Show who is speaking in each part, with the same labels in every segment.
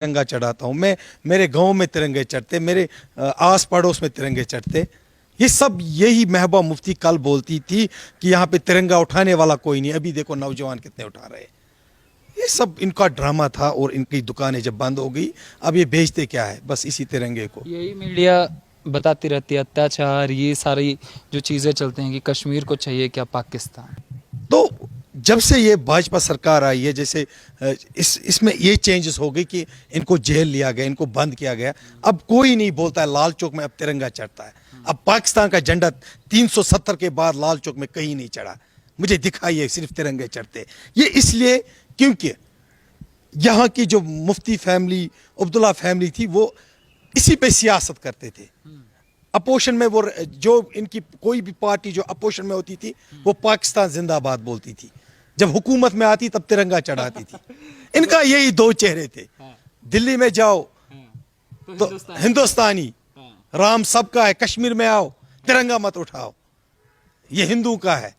Speaker 1: तिरंगा चढ़ाता हूँ मैं। मेरे गांव में तिरंगे चढ़ते, मेरे आस पड़ोस में तिरंगे चढ़ते। ये सब यही महबूबा मुफ्ती कल बोलती थी कि यहाँ पे तिरंगा उठाने वाला कोई नहीं। अभी देखो नौजवान कितने उठा रहे हैं। ये सब इनका ड्रामा था और इनकी दुकानें जब बंद हो गई, अब ये बेचते क्या है, बस इसी तिरंगे को।
Speaker 2: यही मीडिया बताती रहती है, अत्याचार, ये सारी जो चीज़ें चलते हैं कि कश्मीर को चाहिए क्या पाकिस्तान।
Speaker 1: तो जब से ये भाजपा सरकार आई है, जैसे इसमें ये चेंजेस हो गई कि इनको जेल लिया गया, इनको बंद किया गया। अब कोई नहीं बोलता है लाल चौक में अब तिरंगा चढ़ता है। अब पाकिस्तान का झंडा 370 के बाद लाल चौक में कहीं नहीं चढ़ा। मुझे दिखाइए सिर्फ तिरंगे चढ़ते। ये इसलिए क्योंकि यहाँ की जो मुफ्ती फैमिली, अब्दुल्ला फैमिली थी, वो इसी पे सियासत करते थे। अपोजिशन में वो जो इनकी कोई भी पार्टी जो अपोजिशन में होती थी वो पाकिस्तान जिंदाबाद बोलती थी, जब हुकूमत में आती तब तिरंगा चढ़ाती थी। इनका यही दो चेहरे थे। दिल्ली में जाओ तो हिंदुस्तानी, राम सबका है, कश्मीर में आओ तिरंगा मत उठाओ, ये हिंदू का है।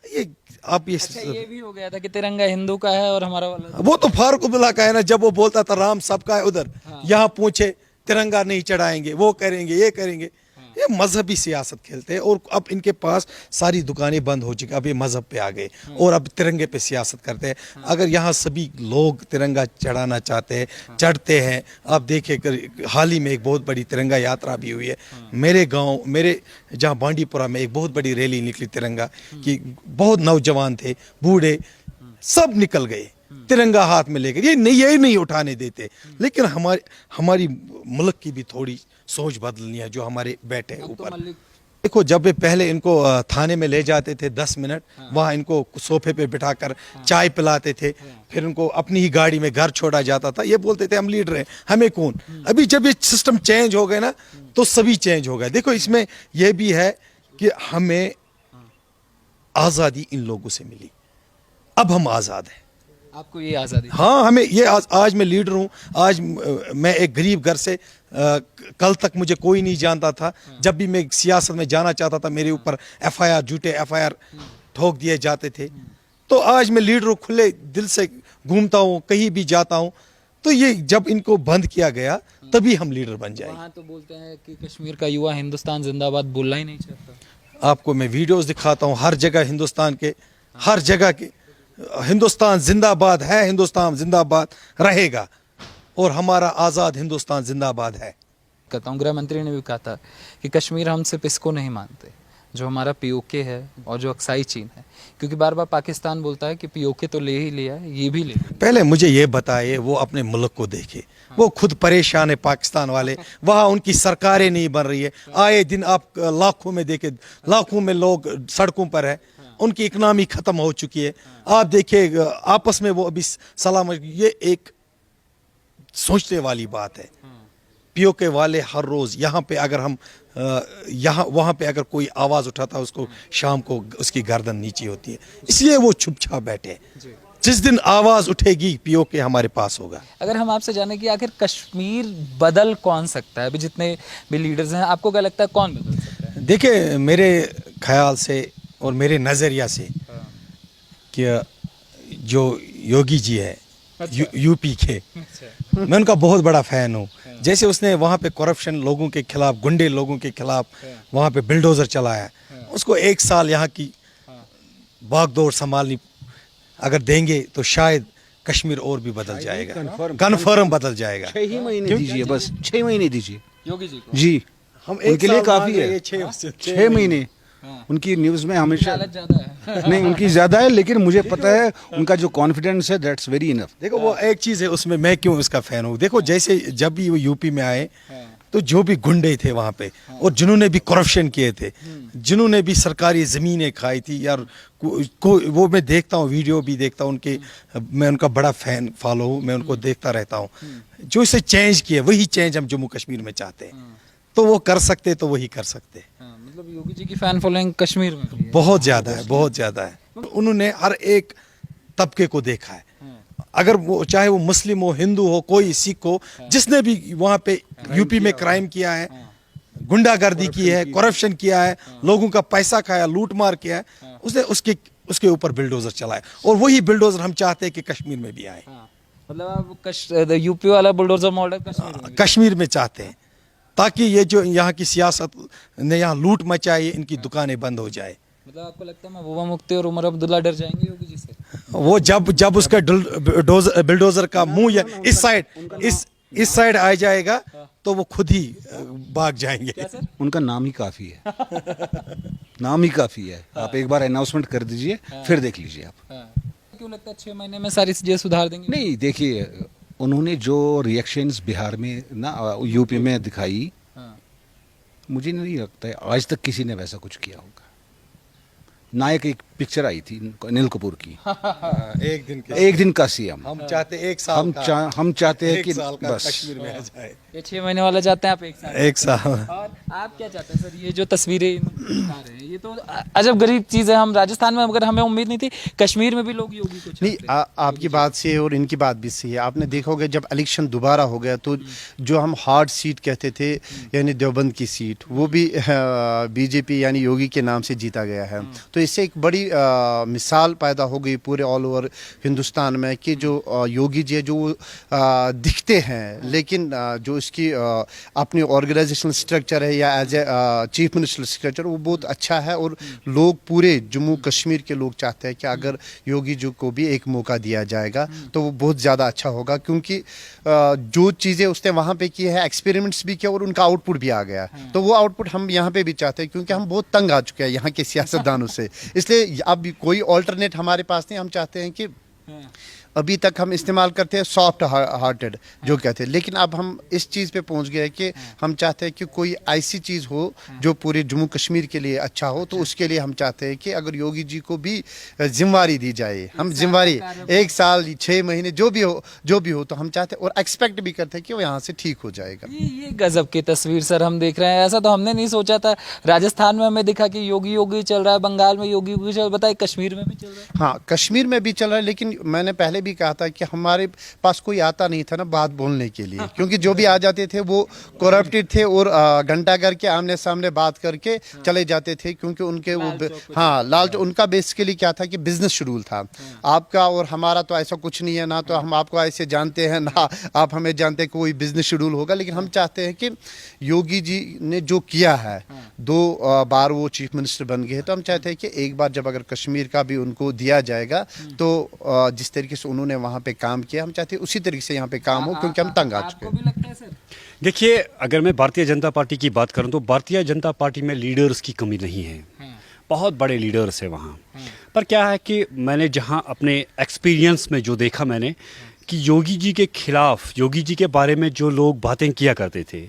Speaker 1: ये आप
Speaker 2: ये भी हो गया था कि तिरंगा हिंदू का है और हमारा वाला
Speaker 1: वो तो फारूक अब्दुल्ला का है ना। जब वो बोलता था राम सबका है उधर, यहाँ पूछे तिरंगा नहीं चढ़ाएंगे, वो करेंगे, ये करेंगे। ये मजहबी सियासत खेलते हैं। और अब इनके पास सारी दुकानें बंद हो चुकी, अब ये मजहब पे आ गए और अब तिरंगे पे सियासत करते हैं। अगर यहाँ सभी लोग तिरंगा चढ़ाना चाहते हैं, चढ़ते हैं। आप देखिए हाल ही में एक बहुत बड़ी तिरंगा यात्रा भी हुई है मेरे गांव, मेरे जहाँ बांडीपुरा में एक बहुत बड़ी रैली निकली तिरंगा की। बहुत नौजवान थे, बूढ़े, सब निकल गए तिरंगा हाथ में लेकर। ये नहीं उठाने देते। लेकिन हमारी मुल्क की भी थोड़ी सोच बदलनी है, जो हमारे बैठे ऊपर। देखो जब वे पहले इनको थाने में ले जाते थे 10 मिनट, वहाँ इनको सोफे पे बिठाकर चाय पिलाते थे, फिर उनको अपनी ही गाड़ी में घर छोड़ा जाता था। ये बोलते थे हम लीडर हैं, हमें कौन। अभी जब ये सिस्टम चेंज हो गए ना, तो सभी चेंज हो गए। देखो इसमें यह भी है कि हमें आज़ादी इन लोगों से मिली, अब हम आज़ाद हैं।
Speaker 2: आपको ये आज़ादी?
Speaker 1: हाँ, हमें ये आज मैं लीडर हूँ। आज मैं एक गरीब घर से, कल तक मुझे कोई नहीं जानता था। जब भी मैं सियासत में जाना चाहता था, मेरे ऊपर एफआईआर, झूठे एफआईआर ठोक दिए जाते थे। तो आज मैं लीडर हूँ, खुले दिल से घूमता हूँ, कहीं भी जाता हूँ। तो ये जब इनको बंद किया गया तभी हम लीडर बन जाएंगे।
Speaker 2: वहाँ तो बोलते हैं कि कश्मीर का युवा हिंदुस्तान जिंदाबाद बोलना ही नहीं चाहता।
Speaker 1: आपको मैं वीडियोस दिखाता हूँ, हर जगह हिंदुस्तान के, हर जगह के हिंदुस्तान जिंदाबाद है, हिंदुस्तान जिंदाबाद रहेगा और हमारा आज़ाद हिंदुस्तान जिंदाबाद है।
Speaker 2: कहता हूँ, गृह मंत्री ने भी कहा था कि कश्मीर हम सिर्फ इसको नहीं मानते जो हमारा पीओके है और जो अक्साई चीन है, क्योंकि बार बार पाकिस्तान बोलता है कि पीओके तो ले ही लिया है, ये भी ले लिया।
Speaker 1: पहले मुझे ये बताइए, वो अपने मुल्क को देखे। वो खुद परेशान है पाकिस्तान वाले, वहाँ उनकी सरकारें नहीं बन रही है। आए दिन आप लाखों में देखे, लाखों में लोग सड़कों पर है, उनकी इकनॉमी खत्म हो चुकी है। आप देखिए आपस में वो अभी सलाम। ये एक सोचने वाली बात है। पीओके वाले हर रोज यहाँ पे अगर हम यहाँ वहाँ पे अगर कोई आवाज उठाता है, उसको शाम को उसकी गर्दन नीचे होती है। इसलिए वो छुप छाप बैठे। जिस दिन आवाज उठेगी पीओके हमारे पास होगा।
Speaker 2: अगर हम आपसे जाने कि आखिर कश्मीर बदल कौन सकता है, अभी जितने भी लीडर्स हैं, आपको क्या लगता है कौन बदल सकता है?
Speaker 1: देखिए मेरे ख्याल से और मेरे नज़रिया से कि जो योगी जी है, यूपी के, मैं उनका बहुत बड़ा फ़ैन हूँ। जैसे उसने वहाँ पे करप्शन लोगों के खिलाफ, गुंडे लोगों के खिलाफ वहाँ पे बिल्डोज़र चलाया, उसको 1 साल यहाँ की भागदौड़ संभालनी अगर देंगे तो शायद कश्मीर और भी बदल जाएगा, कन्फर्म बदल जाएगा।
Speaker 3: 6 ही महीने दीजिए, बस 6 महीने दीजिए
Speaker 2: योगी जी को।
Speaker 3: जी,
Speaker 1: हम
Speaker 3: उनके लिए काफ़ी है।
Speaker 1: 6
Speaker 3: महीने उनकी न्यूज़ में हमेशा
Speaker 2: ज्यादा है।
Speaker 3: नहीं, उनकी ज़्यादा है, लेकिन मुझे पता है उनका जो कॉन्फिडेंस है, दैट्स वेरी इनफ।
Speaker 1: देखो वो एक चीज़ है उसमें, मैं क्यों उसका फ़ैन हूँ। देखो जैसे जब भी वो यूपी में आए तो जो भी गुंडे थे वहाँ पे और जिन्होंने भी करप्शन किए थे, जिन्होंने भी सरकारी ज़मीनें खाई थी यार, वो मैं देखता हूँ, वीडियो भी देखता हूँ उनके। मैं उनका बड़ा फ़ैन फॉलो हूँ, मैं उनको देखता रहता हूँ। जो इसे चेंज किए वही चेंज हम जम्मू कश्मीर में चाहते हैं। तो वो कर सकते तो वही कर सकते।
Speaker 2: मतलब योगी जी की फैन फॉलोइंग कश्मीर में भी है।
Speaker 1: बहुत ज़्यादा है, बहुत ज़्यादा है। उन्होंने हर एक तबके को देखा है, अगर वो चाहे वो मुस्लिम हो, हिंदू हो, कोई सिख हो, जिसने भी वहाँ पे यूपी में क्राइम किया है, गुंडागर्दी की है, करप्शन किया है, लोगों का पैसा खाया, लूट मार किया है, उसने उसके ऊपर बिल्डोजर चलाया। और वही बिल्डोजर हम चाहते हैं कि कश्मीर में भी आए।
Speaker 2: मतलब आप यूपी वाला बुलडोजर मॉडल कश्मीर में भी?
Speaker 1: कश्मीर में चाहते हैं, ताकि ये जो यहाँ की सियासत ने यहाँ लूट मचाई है, इनकी दुकानें बंद हो जाए।
Speaker 2: मतलब आपको लगता है महबूबा मुफ्ती और उमर अब्दुल्ला डर जाएंगे योगी जी से?
Speaker 1: वो जब उसका बिल्डोजर का मुंह या इस साइड आ जाएगा तो वो खुद ही भाग जाएंगे।
Speaker 2: क्या सर?
Speaker 3: उनका नाम ही काफ़ी है। नाम ही काफ़ी है। आप एक बार अनाउंसमेंट कर दीजिए, फिर देख लीजिए आप।
Speaker 2: हाँ। क्यों लगता है 6 महीने में सारी चीजें सुधार देंगे?
Speaker 3: नहीं, देखिए, उन्होंने जो रिएक्शंस बिहार में ना यूपी में दिखाई,
Speaker 2: हाँ।
Speaker 3: मुझे नहीं लगता है आज तक किसी ने वैसा कुछ किया होगा। नायक एक पिक्चर आई थी अनिल कपूर की, एक दिन का सीएम।
Speaker 1: हम चाहते एक साल
Speaker 3: हम चाहते हैं कि
Speaker 1: बस
Speaker 3: बस
Speaker 1: कश्मीर में आ जाए।
Speaker 2: ये 6 महीने वाला चाहते हैं आप एक साल?
Speaker 1: और
Speaker 2: आप क्या चाहते हैं सर? ये जो तस्वीरें दिखा रहे हैं ये तो अजब गरीब चीज़ है। हम राजस्थान में, अगर हमें उम्मीद नहीं थी, कश्मीर में भी लोग योगी को चाहते
Speaker 4: नहीं, आपकी बात सही है और इनकी बात भी सही है। आपने देखा होगा जब इलेक्शन दोबारा हो गया तो जो हम हार्ड सीट कहते थे, यानी देवबंद की सीट, वो भी बीजेपी यानी योगी के नाम से जीता गया है। तो इससे एक बड़ी मिसाल पैदा हो गई पूरे ऑल ओवर हिंदुस्तान में कि जो योगी जी है, जो दिखते हैं लेकिन जो इसकी अपनी ऑर्गेनाइजेशनल स्ट्रक्चर है या as a chief minister structure, वो बहुत अच्छा है। और लोग पूरे जम्मू कश्मीर के लोग चाहते हैं कि अगर योगी जी को भी एक मौका दिया जाएगा तो वो बहुत ज़्यादा अच्छा होगा, क्योंकि जो चीज़ें उसने वहाँ पे की है, एक्सपेरिमेंट्स भी किया और उनका आउटपुट भी आ गया। तो वो आउटपुट हम यहाँ पे भी चाहते हैं, क्योंकि हम बहुत तंग आ चुके हैं यहाँ के सियासतदानों से। इसलिए अब कोई ऑल्टरनेट हमारे पास नहीं। हम चाहते हैं कि अभी तक हम इस्तेमाल करते हैं सॉफ्ट हार्टेड जो कहते हैं, लेकिन अब हम इस चीज़ पे पहुंच गए कि हम चाहते हैं कि कोई ऐसी चीज़ हो जो पूरे जम्मू कश्मीर के लिए अच्छा हो। तो उसके लिए हम चाहते हैं कि अगर योगी जी को भी जिम्मेवारी दी जाए, हम जिम्मेवारी 1 साल 6 महीने जो भी हो तो हम चाहते हैं और एक्सपेक्ट भी करते हैं कि वो यहाँ से ठीक हो जाएगा।
Speaker 2: ये गजब की तस्वीर सर हम देख रहे हैं। ऐसा तो हमने नहीं सोचा था। राजस्थान में हमें दिखा कि योगी योगी चल रहा है, बंगाल में योगी योगी चल रहा है, बताइए कश्मीर में भी चल रहा है।
Speaker 4: हाँ, कश्मीर में भी चल रहा है, लेकिन मैंने पहले भी कहा था कि हमारे पास कोई आता नहीं था ना बात बोलने के लिए, क्योंकि जो भी आ जाते थे वो करप्टेड थे और घंटा करके आमने सामने बात करके चले जाते थे, क्योंकि उनके वो लालच उनका बेसिकली क्या था कि बिजनेस शेड्यूल था। आपका और हमारा तो ऐसा कुछ नहीं है ना, तो हम आपको ऐसे जानते हैं ना आप हमें जानते हैं कि कोई बिजनेस शेड्यूल होगा। लेकिन हम चाहते हैं कि योगी जी ने जो किया है, 2 बार वो चीफ मिनिस्टर बन गए, तो हम चाहते हैं कि एक बार जब अगर कश्मीर का भी उनको दिया जाएगा तो जिस तरीके से उन्होंने वहाँ पे काम किया, हम चाहते हैं उसी तरीके से यहाँ पे काम हो, क्योंकि हम तंग आ चुके हैं।
Speaker 2: आपको भी लगता है सर?
Speaker 5: देखिए, अगर मैं भारतीय जनता पार्टी की बात करूं तो भारतीय जनता पार्टी में लीडर्स की कमी नहीं है। बहुत बड़े लीडर्स है वहाँ। पर क्या है कि मैंने जहाँ अपने एक्सपीरियंस में जो देखा मैंने कि योगी जी के खिलाफ, योगी जी के बारे में जो लोग बातें किया करते थे,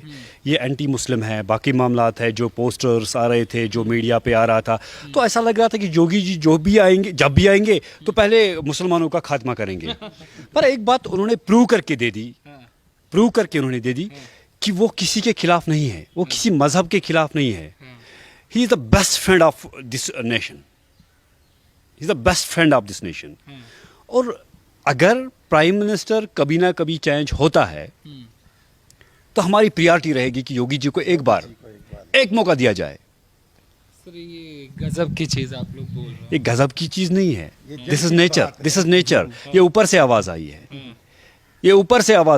Speaker 5: ये एंटी मुस्लिम है, बाकी मामलात है, जो पोस्टर्स आ रहे थे, जो मीडिया पे आ रहा था, तो ऐसा लग रहा था कि योगी जी जब भी आएंगे तो पहले मुसलमानों का खात्मा करेंगे। पर एक बात उन्होंने प्रूव करके उन्होंने दे दी कि वो किसी के खिलाफ नहीं है, वो किसी मजहब के खिलाफ नहीं है। He is the best friend of this nation, he is the best friend of this nation. और अगर प्राइम मिनिस्टर कभी ना कभी चेंज होता है तो हमारी प्रायोरिटी रहेगी कि योगी जी को एक मौका दिया जाए।
Speaker 2: सर ये गजब की चीज़ आप लोग बोल रहे हो।
Speaker 5: ये गजब की चीज़ नहीं है, दिस इज़ नेचर। ये ऊपर से आवाज़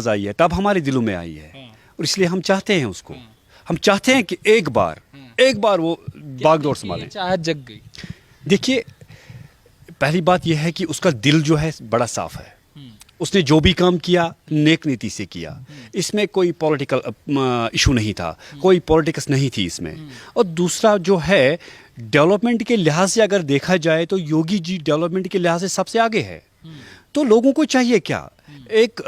Speaker 5: आई है, तब हमारे दिलों में आई है, और इसलिए हम चाहते हैं उसको, हम चाहते हैं कि एक बार वो बागडोर संभालें।
Speaker 2: चाहत जग गई।
Speaker 5: देखिए, पहली बात यह है कि उसका दिल जो है बड़ा साफ है। उसने जो भी काम किया नेक नीति से किया, इसमें कोई पॉलिटिकल इशू नहीं था, कोई पॉलिटिक्स नहीं थी इसमें। और दूसरा जो है, डेवलपमेंट के लिहाज से अगर देखा जाए तो योगी जी डेवलपमेंट के लिहाज से सबसे आगे है। तो लोगों को चाहिए क्या? एक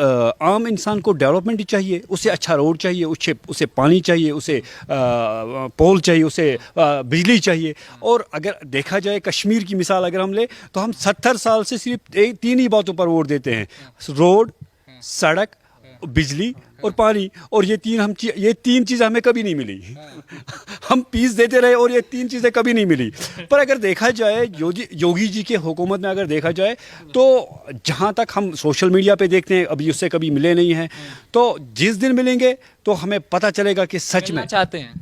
Speaker 5: आम इंसान को डेवलपमेंट चाहिए, उसे अच्छा रोड चाहिए, उसे पानी चाहिए, उसे पोल चाहिए, उसे बिजली चाहिए। और अगर देखा जाए कश्मीर की मिसाल अगर हम ले तो हम 70 साल से सिर्फ 3 ही बातों पर वोट देते हैं, रोड, सड़क, बिजली और पानी। और ये 3 चीज़ें हमें कभी नहीं मिली। हम पीस देते रहे और ये 3 चीज़ें कभी नहीं मिली। पर अगर देखा जाए योगी जी के हुकूमत में अगर देखा जाए तो जहाँ तक हम सोशल मीडिया पे देखते हैं, अभी उससे कभी मिले नहीं हैं, तो जिस दिन मिलेंगे तो हमें पता चलेगा कि सच में
Speaker 2: चाहते हैं।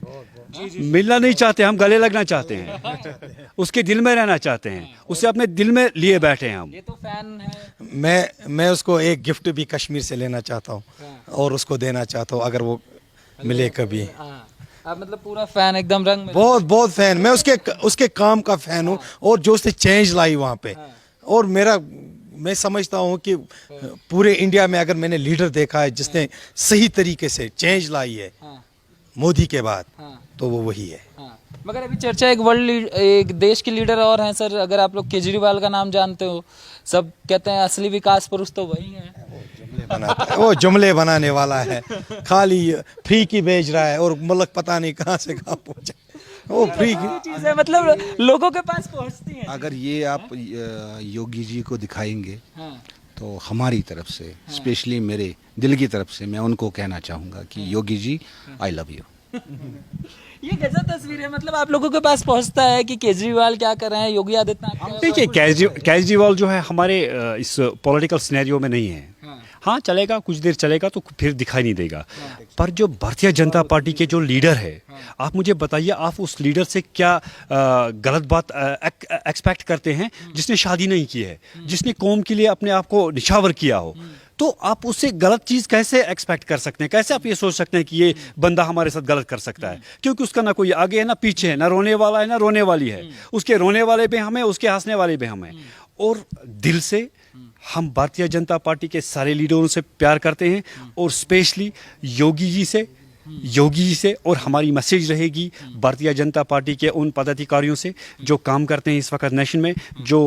Speaker 5: मिलना नहीं चाहते, हम गले लगना चाहते हैं, उसके दिल में रहना चाहते हैं, उसे अपने दिल में लिए बैठे हैं हम।
Speaker 2: ये तो फैन है।
Speaker 1: मैं उसको एक गिफ्ट भी कश्मीर से लेना चाहता हूँ और उसको देना चाहता हूँ अगर वो मिले कभी।
Speaker 2: आप मतलब पूरा फैन एकदम रंग में।
Speaker 1: बहुत फैन, मैं उसके काम का फैन हूँ और जो उसने चेंज लाई वहाँ पे। और मैं समझता हूँ कि पूरे इंडिया में अगर मैंने लीडर देखा है जिसने सही तरीके से चेंज लाई है मोदी के बाद, तो वो वही है।
Speaker 2: मगर अभी चर्चा एक देश के लीडर और हैं सर, अगर आप लोग केजरीवाल का नाम जानते हो, सब कहते हैं असली विकास पुरुष तो वही है।
Speaker 1: वो जुमले बनाने वाला है, खाली फ्री की भेज रहा है और मुल्क पता नहीं कहाँ से कहाँ पहुंचा। वो फ्री की
Speaker 2: चीज है, मतलब लोगों के पास पहुंचती है।
Speaker 3: अगर ये आप योगी जी को दिखाएंगे तो हमारी तरफ से, स्पेशली मेरे दिल की तरफ से, मैं उनको कहना चाहूँगा कि Yogi ji I love you.
Speaker 2: ये गजब तस्वीर है, मतलब आप लोगों के पास पहुंचता है कि केजरीवाल क्या कर रहे हैं, योगी आदित्यनाथ क्या कर रहे हैं।
Speaker 5: देखिए, केजरीवाल जो है हमारे इस पॉलिटिकल सिनेरियो में नहीं है। हाँ चलेगा, कुछ देर चलेगा तो फिर दिखाई नहीं देगा। पर जो भारतीय जनता पार्टी के जो लीडर है, आप मुझे बताइए, आप उस लीडर से क्या गलत बात एक्सपेक्ट करते हैं जिसने शादी नहीं की है, जिसने कौम के लिए अपने आप को निछावर किया हो? तो आप उससे गलत चीज़ कैसे एक्सपेक्ट कर सकते हैं? कैसे आप ये सोच सकते हैं कि ये बंदा हमारे साथ गलत कर सकता है? क्योंकि उसका ना कोई आगे है ना पीछे है, ना रोने वाला है ना रोने वाली है। उसके रोने वाले भी हम हैं, उसके हंसने वाले भी हम हैं। और दिल से हम भारतीय जनता पार्टी के सारे लीडरों से प्यार करते हैं और स्पेशली योगी जी से और हमारी मैसेज रहेगी भारतीय जनता पार्टी के उन पदाधिकारियों से जो काम करते हैं इस वक्त नेशन में, जो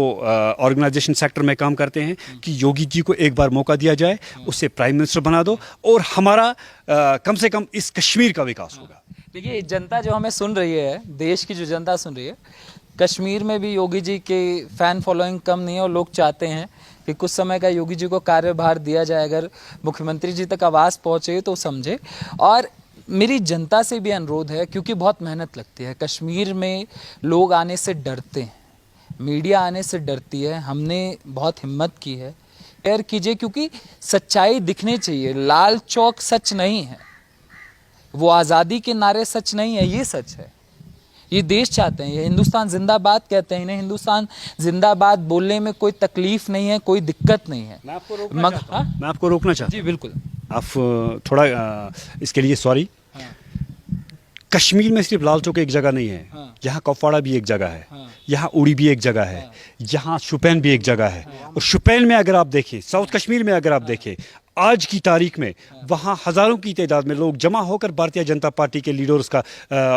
Speaker 5: ऑर्गेनाइजेशन सेक्टर में काम करते हैं, कि योगी जी को एक बार मौका दिया जाए, उससे प्राइम मिनिस्टर बना दो और हमारा कम से कम इस कश्मीर का विकास होगा।
Speaker 2: देखिए, जनता जो हमें सुन रही है, देश की जो जनता सुन रही है, कश्मीर में भी योगी जी के फैन फॉलोइंग कम नहीं है और लोग चाहते हैं कि कुछ समय का योगी जी को कार्यभार दिया जाए। अगर मुख्यमंत्री जी तक आवाज़ पहुँचे तो समझे। और मेरी जनता से भी अनुरोध है, क्योंकि बहुत मेहनत लगती है कश्मीर में, लोग आने से डरते हैं, मीडिया आने से डरती है। हमने बहुत हिम्मत की है, केयर कीजिए, क्योंकि सच्चाई दिखनी चाहिए। लाल चौक सच नहीं है, वो आज़ादी के नारे सच नहीं है, ये सच है। ये देश चाहते हैं, ये हिंदुस्तान जिंदाबाद कहते हैं, इन्हें हिंदुस्तान जिंदाबाद बोलने में कोई तकलीफ नहीं है, कोई दिक्कत नहीं है।
Speaker 5: मैं आपको रोकना चाहता हूं। मैं आपको रोकना चाहता हूं।
Speaker 2: जी बिल्कुल।
Speaker 5: आप थोड़ा इसके लिए सॉरी। कश्मीर में सिर्फ लाल चौक एक जगह नहीं है, यहाँ कुपवाड़ा भी एक जगह है, यहाँ उड़ी भी एक जगह है, यहाँ शुपैन भी एक जगह है। और शुपैन में अगर आप देखें, साउथ कश्मीर में अगर आप देखें, आज की तारीख में वहाँ हज़ारों की तादाद में लोग जमा होकर भारतीय जनता पार्टी के लीडर्स का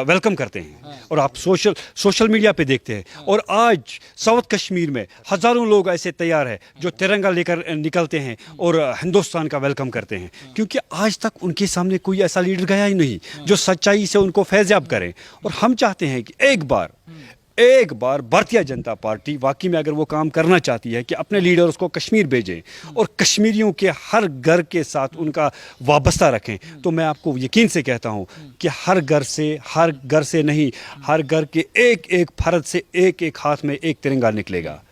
Speaker 5: वेलकम करते हैं। और आप सोशल मीडिया पे देखते हैं। और आज साउथ कश्मीर में हज़ारों लोग ऐसे तैयार हैं जो तिरंगा लेकर निकलते हैं और हिंदुस्तान का वेलकम करते हैं, क्योंकि आज तक उनके सामने कोई ऐसा लीडर गया ही नहीं जो सच्चाई से उनको फैज़याब करें। और हम चाहते हैं कि एक बार भारतीय जनता पार्टी वाकई में अगर वो काम करना चाहती है कि अपने लीडर्स को कश्मीर भेजें और कश्मीरियों के हर घर के साथ उनका वाबस्ता रखें, तो मैं आपको यकीन से कहता हूं कि हर घर से नहीं, हर घर के एक एक फर्द से एक एक हाथ में एक तिरंगा निकलेगा।